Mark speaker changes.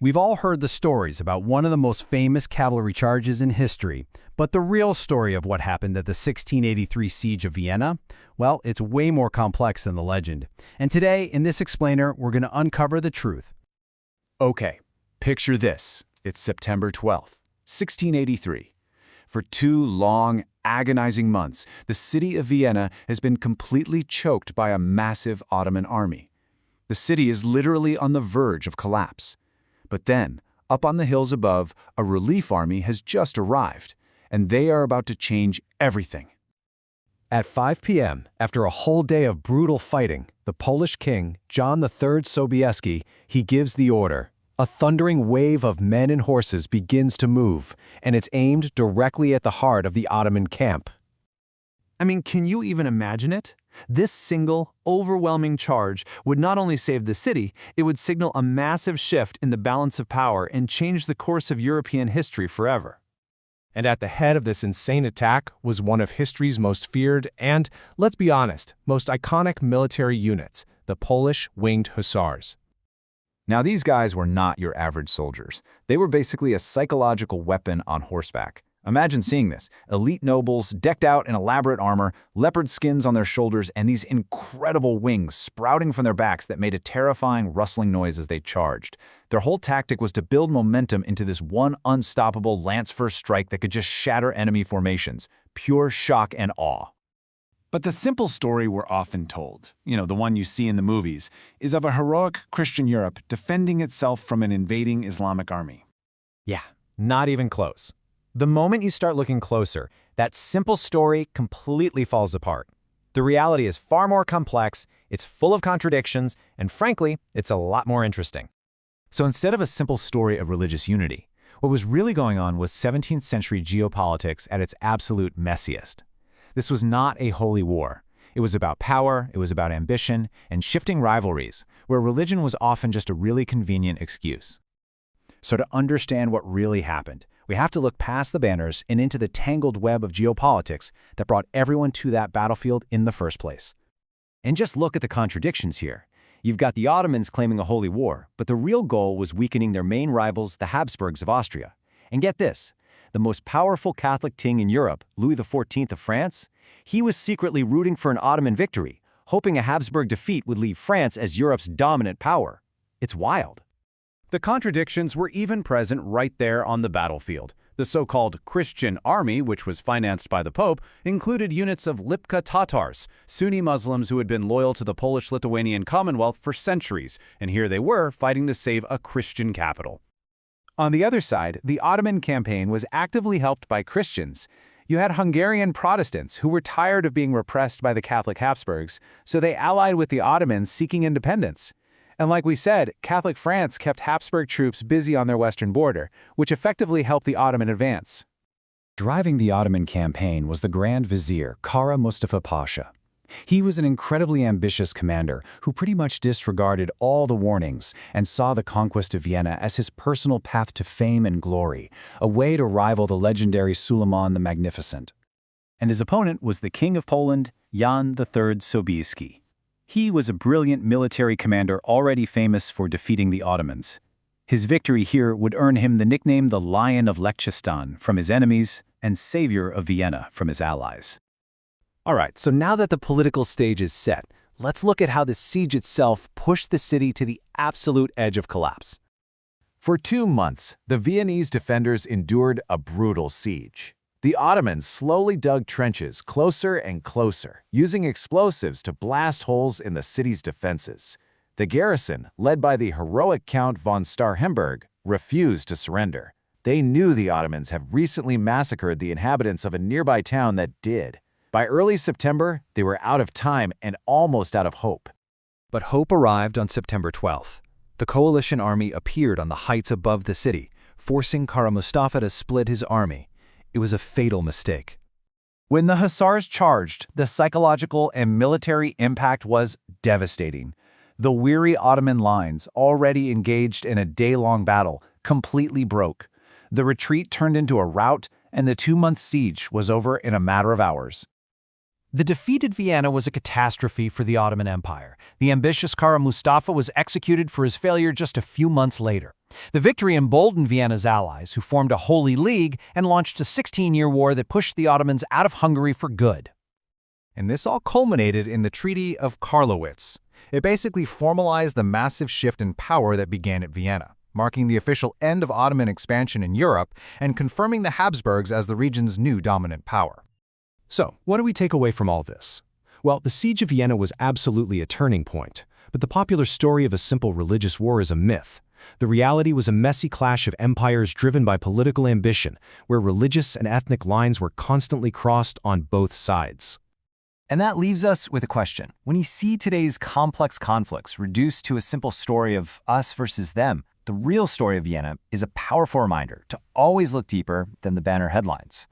Speaker 1: We've all heard the stories about one of the most famous cavalry charges in history, but the real story of what happened at the 1683 siege of Vienna, well, it's way more complex than the legend. And today, in this explainer, we're going to uncover the truth.
Speaker 2: Okay, picture this. It's September 12th, 1683. For 2 long, agonizing months, the city of Vienna has been completely choked by a massive Ottoman army. The city is literally on the verge of collapse. But then, up on the hills above, a relief army has just arrived, and they are about to change everything.
Speaker 3: At 5 p.m., after a whole day of brutal fighting, the Polish king, John III Sobieski, he gives the order. A thundering wave of men and horses begins to move, and it's aimed directly at the heart of the Ottoman camp.
Speaker 4: I mean, can you even imagine it? This single, overwhelming charge would not only save the city, it would signal a massive shift in the balance of power and change the course of European history forever.
Speaker 3: And at the head of this insane attack was one of history's most feared and, let's be honest, most iconic military units, the Polish Winged Hussars.
Speaker 2: Now, these guys were not your average soldiers. They were basically a psychological weapon on horseback. Imagine seeing this. Elite nobles, decked out in elaborate armor, leopard skins on their shoulders, and these incredible wings sprouting from their backs that made a terrifying rustling noise as they charged. Their whole tactic was to build momentum into this one unstoppable lance-first strike that could just shatter enemy formations. Pure shock and awe.
Speaker 5: But the simple story we're often told, the one you see in the movies, is of a heroic Christian Europe defending itself from an invading Islamic army.
Speaker 3: Yeah, not even close. The moment you start looking closer, that simple story completely falls apart. The reality is far more complex, it's full of contradictions, and frankly, it's a lot more interesting.
Speaker 2: So instead of a simple story of religious unity, what was really going on was 17th century geopolitics at its absolute messiest. This was not a holy war. It was about power, it was about ambition, and shifting rivalries, where religion was often just a really convenient excuse. So to understand what really happened, we have to look past the banners and into the tangled web of geopolitics that brought everyone to that battlefield in the first place. And just look at the contradictions here. You've got the Ottomans claiming a holy war, but the real goal was weakening their main rivals, the Habsburgs of Austria. And get this, the most powerful Catholic king in Europe, Louis XIV of France, he was secretly rooting for an Ottoman victory, hoping a Habsburg defeat would leave France as Europe's dominant power. It's wild.
Speaker 1: The contradictions were even present right there on the battlefield. The so-called Christian army, which was financed by the Pope, included units of Lipka Tatars, Sunni Muslims who had been loyal to the Polish-Lithuanian Commonwealth for centuries, and here they were fighting to save a Christian capital. On the other side, the Ottoman campaign was actively helped by Christians. You had Hungarian Protestants who were tired of being repressed by the Catholic Habsburgs, so they allied with the Ottomans seeking independence. And like we said, Catholic France kept Habsburg troops busy on their western border, which effectively helped the Ottoman advance.
Speaker 2: Driving the Ottoman campaign was the Grand Vizier, Kara Mustafa Pasha. He was an incredibly ambitious commander who pretty much disregarded all the warnings and saw the conquest of Vienna as his personal path to fame and glory, a way to rival the legendary Suleiman the Magnificent. And his opponent was the King of Poland, Jan III Sobieski. He was a brilliant military commander already famous for defeating the Ottomans. His victory here would earn him the nickname the Lion of Liechtenstein from his enemies and Saviour of Vienna from his allies.
Speaker 3: All right, so now that the political stage is set, let's look at how the siege itself pushed the city to the absolute edge of collapse.
Speaker 6: For 2 months, the Viennese defenders endured a brutal siege. The Ottomans slowly dug trenches closer and closer, using explosives to blast holes in the city's defenses. The garrison, led by the heroic Count von Starhemberg, refused to surrender. They knew the Ottomans had recently massacred the inhabitants of a nearby town that did. By early September, they were out of time and almost out of hope.
Speaker 3: But hope arrived on September 12th. The coalition army appeared on the heights above the city, forcing Kara Mustafa to split his army. It was a fatal mistake.
Speaker 4: When the Hussars charged, the psychological and military impact was devastating. The weary Ottoman lines, already engaged in a day-long battle, completely broke. The retreat turned into a rout, and the 2-month siege was over in a matter of hours.
Speaker 2: The defeat at Vienna was a catastrophe for the Ottoman Empire. The ambitious Kara Mustafa was executed for his failure just a few months later. The victory emboldened Vienna's allies, who formed a Holy League and launched a 16-year war that pushed the Ottomans out of Hungary for good.
Speaker 3: And this all culminated in the Treaty of Karlowitz. It basically formalized the massive shift in power that began at Vienna, marking the official end of Ottoman expansion in Europe and confirming the Habsburgs as the region's new dominant power.
Speaker 7: So, what do we take away from all this? Well, the Siege of Vienna was absolutely a turning point, but the popular story of a simple religious war is a myth. The reality was a messy clash of empires driven by political ambition, where religious and ethnic lines were constantly crossed on both sides.
Speaker 2: And that leaves us with a question. When you see today's complex conflicts reduced to a simple story of us versus them, the real story of Vienna is a powerful reminder to always look deeper than the banner headlines.